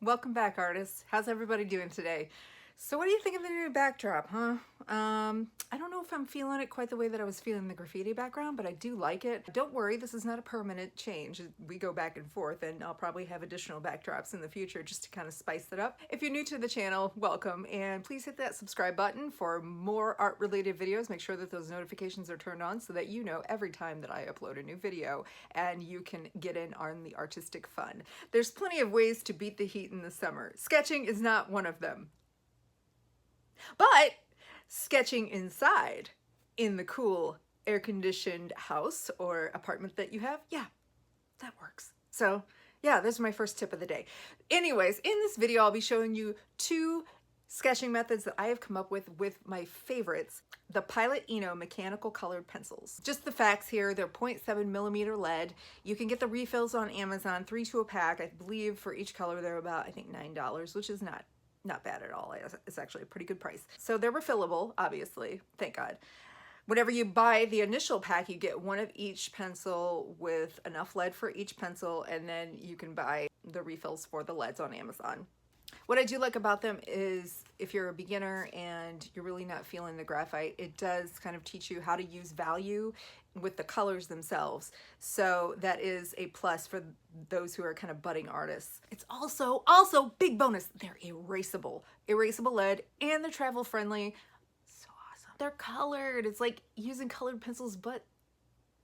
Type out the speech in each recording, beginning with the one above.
Welcome back, artists. How's everybody doing today? So what do you think of the new backdrop, huh? I don't know if I'm feeling it quite the way that I was feeling the graffiti background, but I do like it. Don't worry, this is not a permanent change. We go back and forth, and I'll probably have additional backdrops in the future just to kind of spice it up. If you're new to the channel, welcome, and please hit that subscribe button for more art-related videos. Make sure that those notifications are turned on so that you know every time that I upload a new video, and you can get in on the artistic fun. There's plenty of ways to beat the heat in the summer. Sketching is not one of them. But sketching inside in the cool air-conditioned house or apartment that you have, yeah, that works. So yeah, this is my first tip of the day. Anyways, in this video, I'll be showing you two sketching methods that I have come up with my favorites, the Pilot Eno mechanical colored pencils. Just the facts here, they're 0.7 millimeter lead. You can get the refills on Amazon, 3 to a pack. I believe for each color they're about, I think, $9, which is not bad at all. It's actually a pretty good price. So they're refillable, obviously, thank God. Whenever you buy the initial pack, you get one of each pencil with enough lead for each pencil, and then you can buy the refills for the leads on Amazon. What I do like about them is if you're a beginner and you're really not feeling the graphite, it does kind of teach you how to use value with the colors themselves. So that is a plus for those who are kind of budding artists. It's also big bonus, they're erasable lead, and they're travel friendly. So awesome. They're colored. It's like using colored pencils, but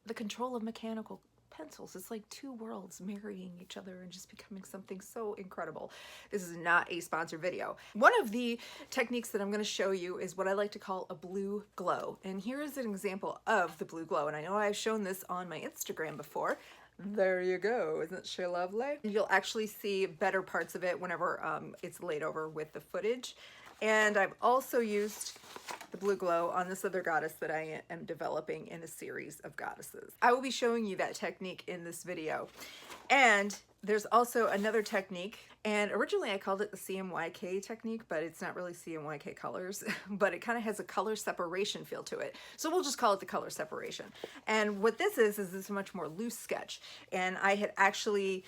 the control of mechanical pencils. It's like two worlds marrying each other and just becoming something so incredible. This is not a sponsored video. One of the techniques that I'm going to show you is what I like to call a blue glow. And here is an example of the blue glow. And I know I've shown this on my Instagram before. There you go. Isn't she lovely? You'll actually see better parts of it whenever it's laid over with the footage. And I've also used the blue glow on this other goddess that I am developing in a series of goddesses. I will be showing you that technique in this video. And there's also another technique, and originally I called it the CMYK technique, but it's not really CMYK colors, but it kind of has a color separation feel to it. So we'll just call it the color separation. And what this is this a much more loose sketch. And I had actually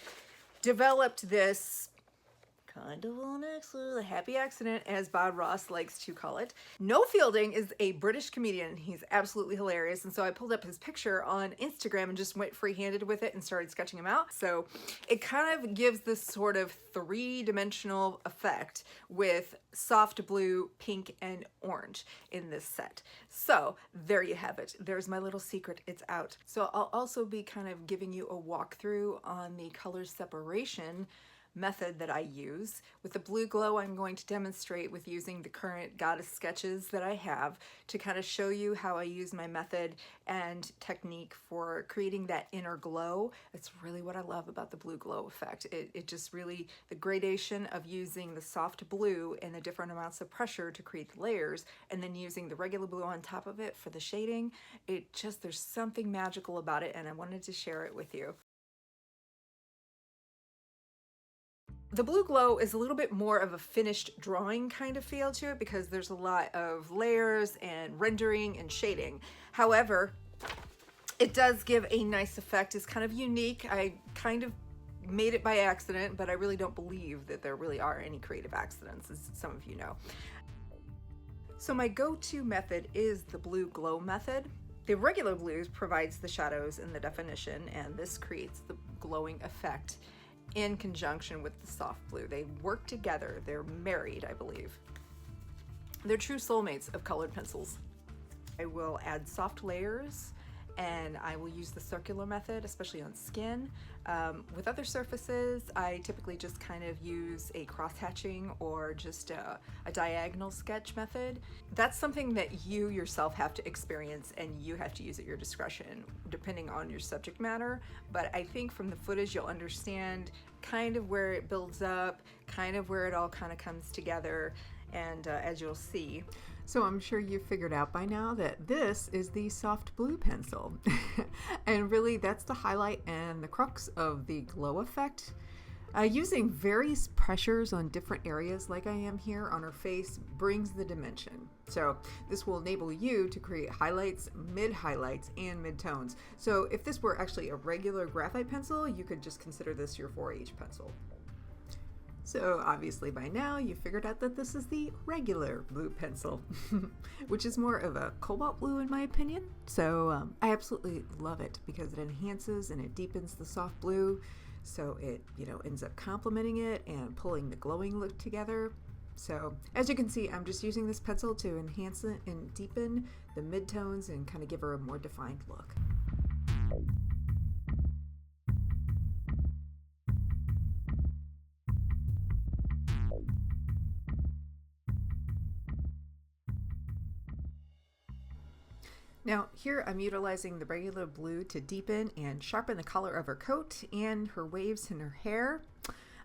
developed this kind of on accident, a happy accident, as Bob Ross likes to call it. No Fielding is a British comedian. He's absolutely hilarious. And so I pulled up his picture on Instagram and just went free-handed with it and started sketching him out. So it kind of gives this sort of three-dimensional effect with soft blue, pink, and orange in this set. So there you have it. There's my little secret. It's out. So I'll also be kind of giving you a walkthrough on the color separation method that I use. With the blue glow, I'm going to demonstrate with using the current goddess sketches that I have to kind of show you how I use my method and technique for creating that inner glow. It's really what I love about the blue glow effect. It just really, the gradation of using the soft blue and the different amounts of pressure to create the layers, and then using the regular blue on top of it for the shading, there's something magical about it, and I wanted to share it with you. The blue glow is a little bit more of a finished drawing kind of feel to it because there's a lot of layers and rendering and shading. However, it does give a nice effect. It's kind of unique. I kind of made it by accident, but I really don't believe that there really are any creative accidents, as some of you know. So my go-to method is the blue glow method. The regular blue provides the shadows and the definition, and this creates the glowing effect in conjunction with the soft blue. They work together. They're married, I believe. They're true soulmates of colored pencils. I will add soft layers, and I will use the circular method, especially on skin. With other surfaces, I typically just kind of use a cross-hatching or just a diagonal sketch method. That's something that you yourself have to experience, and you have to use at your discretion, depending on your subject matter. But I think from the footage, you'll understand kind of where it builds up, kind of where it all kind of comes together, and as you'll see. So I'm sure you've figured out by now that this is the soft blue pencil. And really that's the highlight and the crux of the glow effect. Using various pressures on different areas like I am here on her face brings the dimension. So this will enable you to create highlights, mid-highlights, and mid-tones. So if this were actually a regular graphite pencil, you could just consider this your 4H pencil. So obviously by now you figured out that this is the regular blue pencil, which is more of a cobalt blue in my opinion. So I absolutely love it because it enhances and it deepens the soft blue. So it, ends up complementing it and pulling the glowing look together. So as you can see, I'm just using this pencil to enhance it and deepen the midtones and kind of give her a more defined look. Now here I'm utilizing the regular blue to deepen and sharpen the color of her coat and her waves in her hair.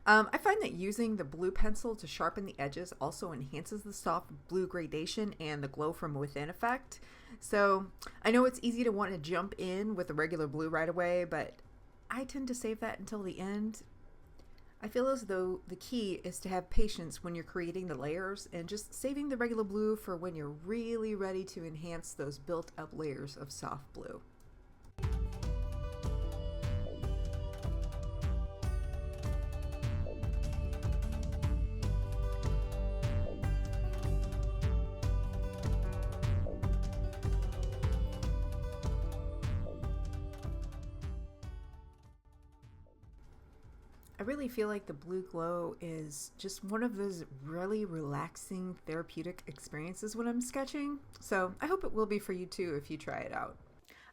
I find that using the blue pencil to sharpen the edges also enhances the soft blue gradation and the glow from within effect. So I know it's easy to want to jump in with the regular blue right away, but I tend to save that until the end. I feel as though the key is to have patience when you're creating the layers and just saving the regular blue for when you're really ready to enhance those built up layers of soft blue. I really feel like the blue glow is just one of those really relaxing therapeutic experiences when I'm sketching. So I hope it will be for you too if you try it out.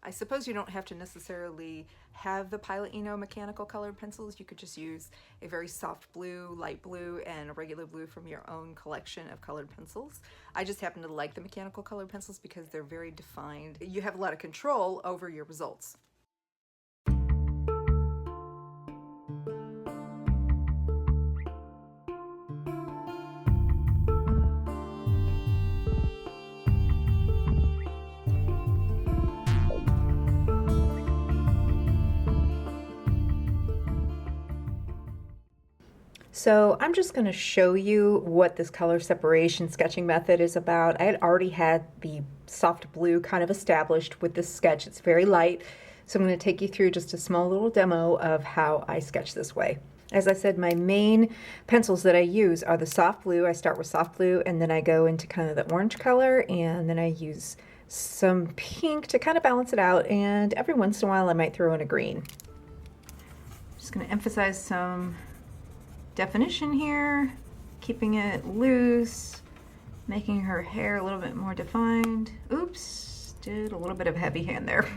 I suppose you don't have to necessarily have the Pilot mechanical colored pencils. You could just use a very soft blue, light blue, and a regular blue from your own collection of colored pencils. I just happen to like the mechanical colored pencils because they're very defined. You have a lot of control over your results. So I'm just going to show you what this color separation sketching method is about. I had already had the soft blue kind of established with this sketch. It's very light, so I'm going to take you through just a small little demo of how I sketch this way. As I said, my main pencils that I use are the soft blue. I start with soft blue and then I go into kind of the orange color, and then I use some pink to kind of balance it out, and every once in a while I might throw in a green. Just going to emphasize some definition here, keeping it loose, making her hair a little bit more defined. Oops, did a little bit of heavy hand there.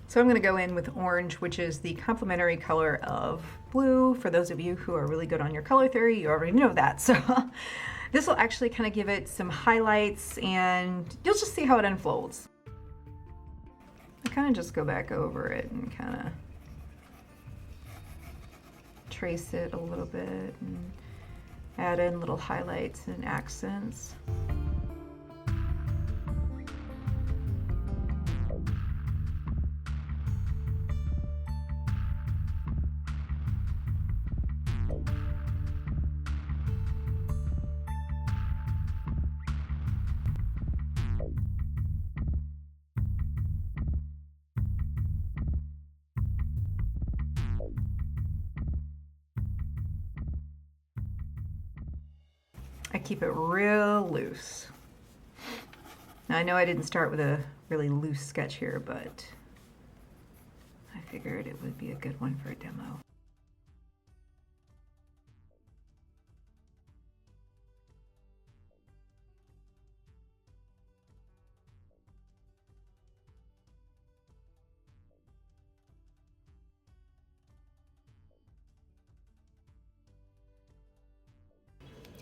So I'm going to go in with orange, which is the complementary color of blue. For those of you who are really good on your color theory, you already know that. So this will actually kind of give it some highlights, and you'll just see how it unfolds. I kind of just go back over it and kind of trace it a little bit and add in little highlights and accents. I keep it real loose. Now I know I didn't start with a really loose sketch here, but I figured it would be a good one for a demo.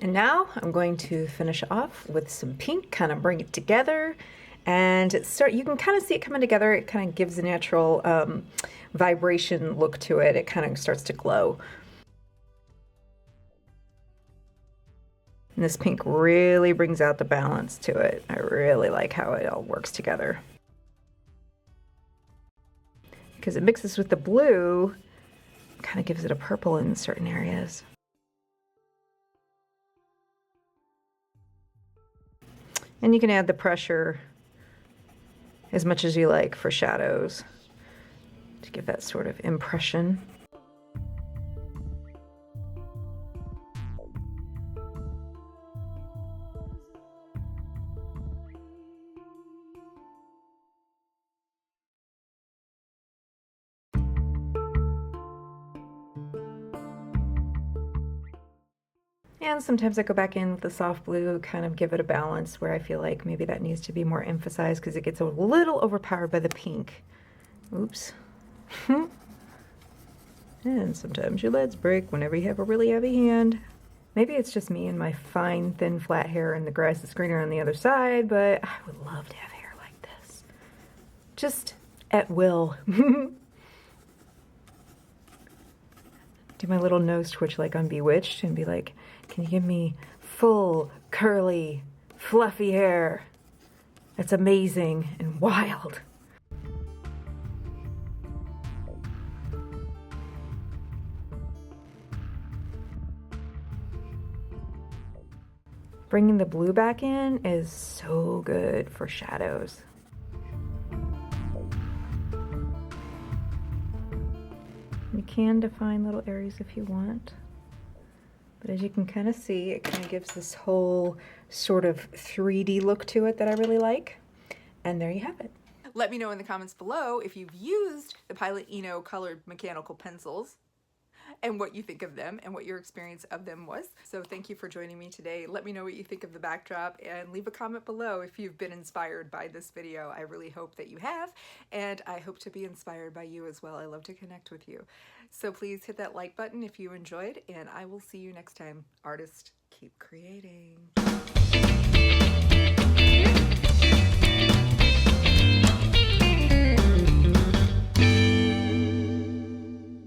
And now I'm going to finish off with some pink, kind of bring it together, and you can kind of see it coming together. It kind of gives a natural vibration look to it. It kind of starts to glow. And this pink really brings out the balance to it. I really like how it all works together. Because it mixes with the blue, kind of gives it a purple in certain areas. And you can add the pressure as much as you like for shadows to give that sort of impression. And sometimes I go back in with the soft blue, kind of give it a balance where I feel like maybe that needs to be more emphasized because it gets a little overpowered by the pink. Oops. And sometimes your leads break whenever you have a really heavy hand. Maybe it's just me and my fine, thin, flat hair and the grass is greener on the other side, but I would love to have hair like this. Just at will. Do my little nose twitch like on Bewitched and be like, can you give me full, curly, fluffy hair? That's amazing and wild. Bringing the blue back in is so good for shadows. You can define little areas if you want. But as you can kind of see, it kind of gives this whole sort of 3D look to it that I really like. And there you have it. Let me know in the comments below if you've used the Pilot Eno colored mechanical pencils and what you think of them and what your experience of them was. So thank you for joining me today. Let me know what you think of the backdrop and leave a comment below if you've been inspired by this video. I really hope that you have, and I hope to be inspired by you as well. I love to connect with you. So please hit that like button if you enjoyed, and I will see you next time. Artist, keep creating.